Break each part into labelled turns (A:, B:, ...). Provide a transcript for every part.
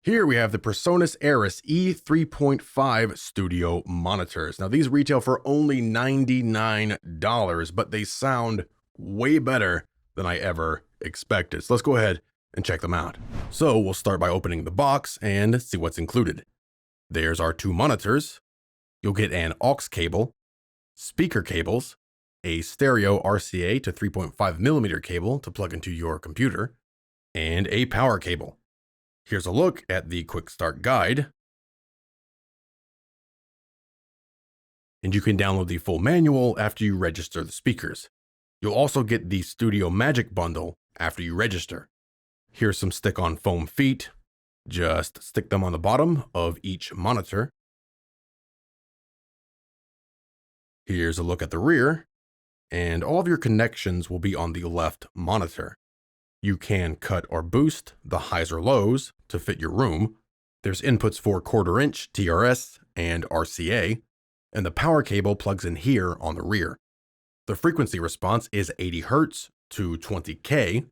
A: Here we have the PreSonus ERIS E3.5 studio monitors. Now these retail for only $99, but they sound way better than I ever expected. So let's go ahead and check them out. So we'll start by opening the box and see what's included. There's our two monitors. You'll get an aux cable, speaker cables, a stereo RCA to 3.5mm cable to plug into your computer, and a power cable. Here's a look at the quick start guide. And you can download the full manual after you register the speakers. You'll also get the Studio Magic bundle after you register. Here's some stick-on foam feet. Just stick them on the bottom of each monitor. Here's a look at the rear, and all of your connections will be on the left monitor. You can cut or boost the highs or lows to fit your room. There's inputs for 1/4 inch TRS and RCA, and the power cable plugs in here on the rear. The frequency response is 80 Hz to 20K.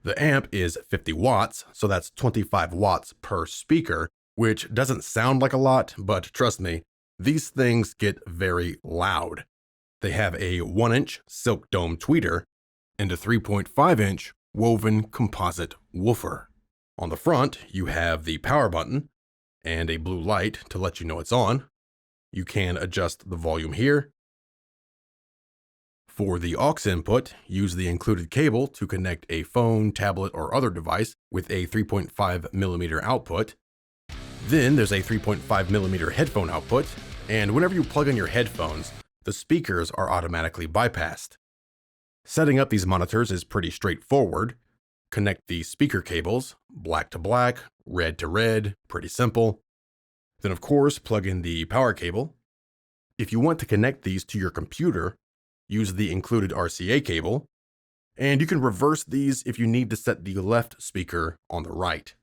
A: The amp is 50 watts, so that's 25 watts per speaker, which doesn't sound like a lot, but trust me, these things get very loud. They have a 1-inch silk dome tweeter and a 3.5-inch woven composite woofer. On the front, you have the power button and a blue light to let you know it's on. You can adjust the volume here. For the aux input, use the included cable to connect a phone, tablet, or other device with a 3.5mm output. Then there's a 3.5mm headphone output, and whenever you plug in your headphones, the speakers are automatically bypassed. Setting up these monitors is pretty straightforward. Connect the speaker cables, black to black, red to red, pretty simple. Then of course, plug in the power cable. If you want to connect these to your computer, use the included RCA cable, and you can reverse these if you need to set the left speaker on the right.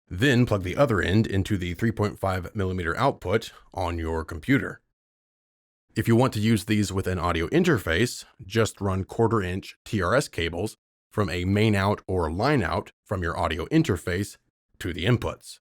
A: Then plug the other end into the 3.5mm output on your computer. If you want to use these with an audio interface, just run 1/4 inch TRS cables from a main out or line out from your audio interface to the inputs.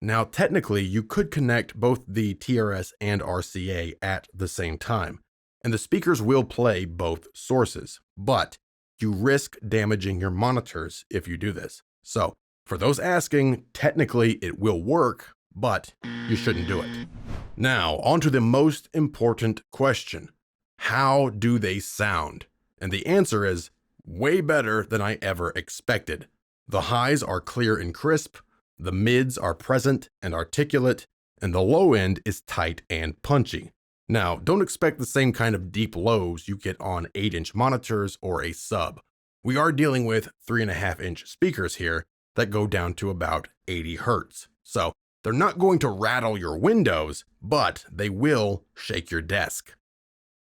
A: Now, technically, you could connect both the TRS and RCA at the same time, and the speakers will play both sources, but you risk damaging your monitors if you do this. So, for those asking, technically it will work, but you shouldn't do it. Now, on to the most important question. How do they sound? And the answer is way better than I ever expected. The highs are clear and crisp, the mids are present and articulate, and the low end is tight and punchy. Now, don't expect the same kind of deep lows you get on 8-inch monitors or a sub. We are dealing with 3.5-inch speakers here that go down to about 80 Hz. So, they're not going to rattle your windows, but they will shake your desk.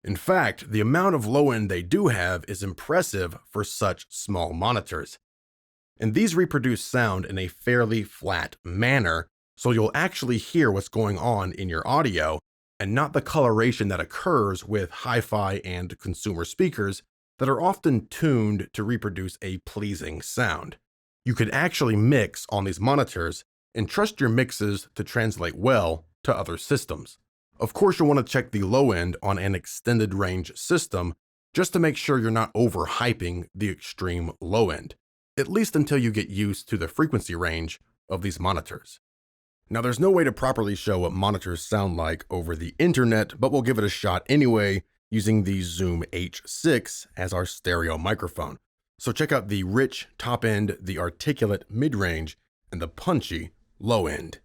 A: In fact, the amount of low end they do have is impressive for such small monitors. And these reproduce sound in a fairly flat manner, so you'll actually hear what's going on in your audio and not the coloration that occurs with hi-fi and consumer speakers that are often tuned to reproduce a pleasing sound. You could actually mix on these monitors and trust your mixes to translate well to other systems. Of course, you'll want to check the low end on an extended range system just to make sure you're not overhyping the extreme low end, at least until you get used to the frequency range of these monitors. Now, there's no way to properly show what monitors sound like over the internet, but we'll give it a shot anyway using the Zoom H6 as our stereo microphone. So check out the rich top end, the articulate mid-range, and the punchy low end.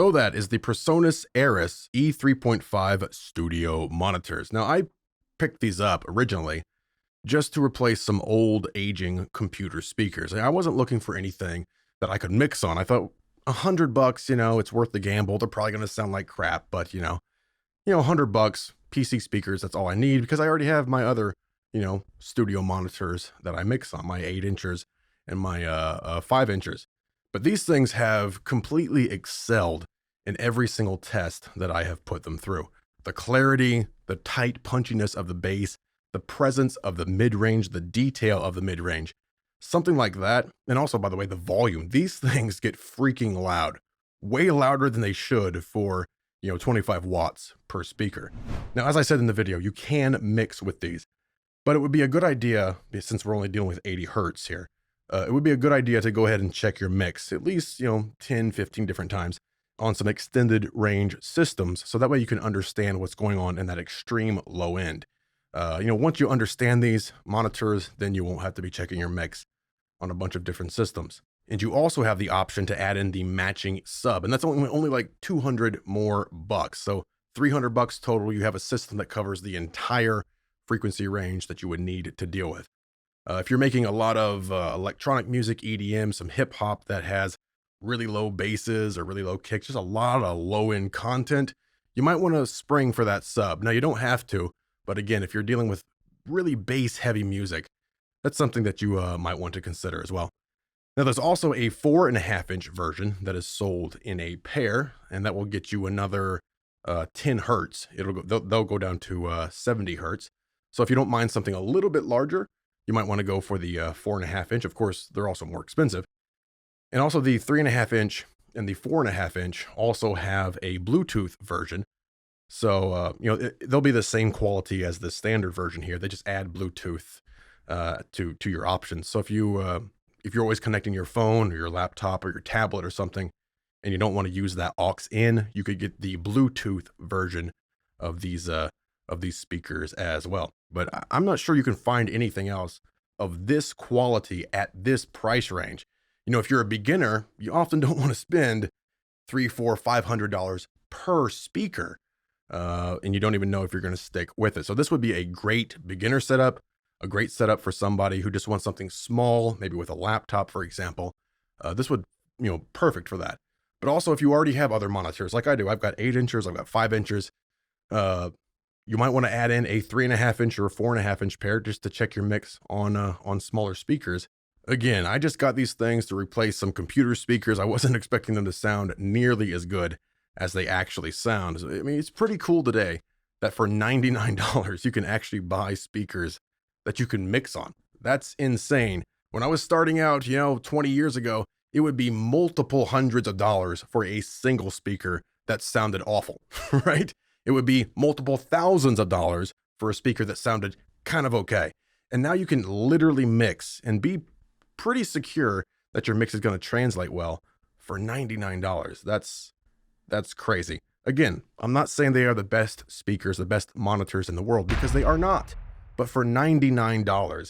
A: So that is the PreSonus ERIS E3.5 studio monitors. Now, I picked these up originally just to replace some old aging computer speakers. I wasn't looking for anything that I could mix on. I thought $100, it's worth the gamble. They're probably going to sound like crap, but $100 PC speakers, that's all I need because I already have my other, studio monitors that I mix on, my 8-inchers and my 5-inchers. But these things have completely excelled in every single test that I have put them through. The clarity, the tight punchiness of the bass, the presence of the mid-range, the detail of the mid-range, something like that. And also, by the way, the volume. These things get freaking loud, way louder than they should for, 25 watts per speaker. Now, as I said in the video, you can mix with these, but it would be a good idea, since we're only dealing with 80 hertz here, it would be a good idea to go ahead and check your mix at least, 10, 15 different times on some extended range systems. So that way you can understand what's going on in that extreme low end. Once you understand these monitors, then you won't have to be checking your mix on a bunch of different systems. And you also have the option to add in the matching sub, and that's only like 200 more bucks. So $300 total. You have a system that covers the entire frequency range that you would need to deal with. If you're making a lot of electronic music, EDM, some hip hop that has really low basses or really low kicks, just a lot of low end content, you might want to spring for that sub. Now, you don't have to, but again, if you're dealing with really bass heavy music, that's something that you might want to consider as well. Now, there's also a 4.5-inch version that is sold in a pair, and that will get you another 10 hertz. They'll go down to 70 hertz. So if you don't mind something a little bit larger, you might want to go for the 4.5-inch. Of course, they're also more expensive. And also the 3.5-inch and the 4.5-inch also have a Bluetooth version. So, they'll be the same quality as the standard version here. They just add Bluetooth to your options. So if you're always connecting your phone or your laptop or your tablet or something, and you don't want to use that aux in, you could get the Bluetooth version of these speakers as well. But I'm not sure you can find anything else of this quality at this price range. If you're a beginner, you often don't want to spend $300, $400, $500 per speaker, and you don't even know if you're going to stick with it. So this would be a great beginner setup, a great setup for somebody who just wants something small, maybe with a laptop, for example. This would, perfect for that. But also, if you already have other monitors, like I do, I've got 8-inchers, I've got 5-inchers. You might want to add in a 3.5-inch or a 4.5-inch pair just to check your mix on smaller speakers. Again, I just got these things to replace some computer speakers. I wasn't expecting them to sound nearly as good as they actually sound. I mean, it's pretty cool today that for $99, you can actually buy speakers that you can mix on. That's insane. When I was starting out, 20 years ago, it would be multiple hundreds of dollars for a single speaker that sounded awful, right? It would be multiple thousands of dollars for a speaker that sounded kind of okay. And now you can literally mix and be pretty secure that your mix is going to translate well for $99. That's crazy. Again, I'm not saying they are the best speakers, the best monitors in the world, because they are not. But for $99,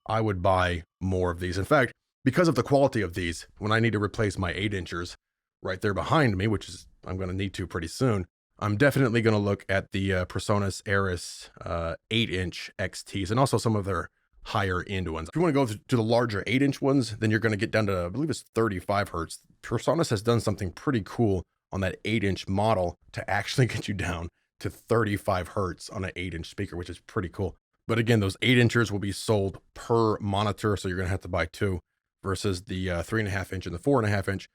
A: I would buy more of these. In fact, because of the quality of these, when I need to replace my 8-inchers right there behind me, which is I'm going to need to pretty soon, I'm definitely going to look at the PreSonus ERIS 8-inch XTs and also some of their higher end ones. If you want to go to the larger 8-inch ones, then you're going to get down to, I believe it's 35 hertz. PreSonus has done something pretty cool on that 8-inch model to actually get you down to 35 hertz on an 8-inch speaker, which is pretty cool. But again, those 8-inchers will be sold per monitor, so you're going to have to buy two, versus the 3.5-inch and the 4.5-inch,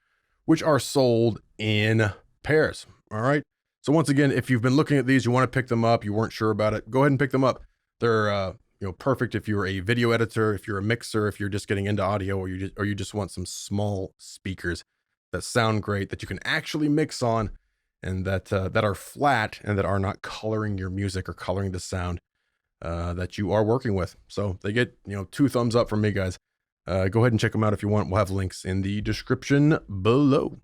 A: which are sold in pairs. All right. So once again, if you've been looking at these, you want to pick them up, you weren't sure about it, go ahead and pick them up. They're perfect if you're a video editor, if you're a mixer, if you're just getting into audio, or you just want some small speakers that sound great, that you can actually mix on, and that are flat and that are not coloring your music or coloring the sound that you are working with. So they get 2 thumbs up from me, guys. Go ahead and check them out if you want. We'll have links in the description below.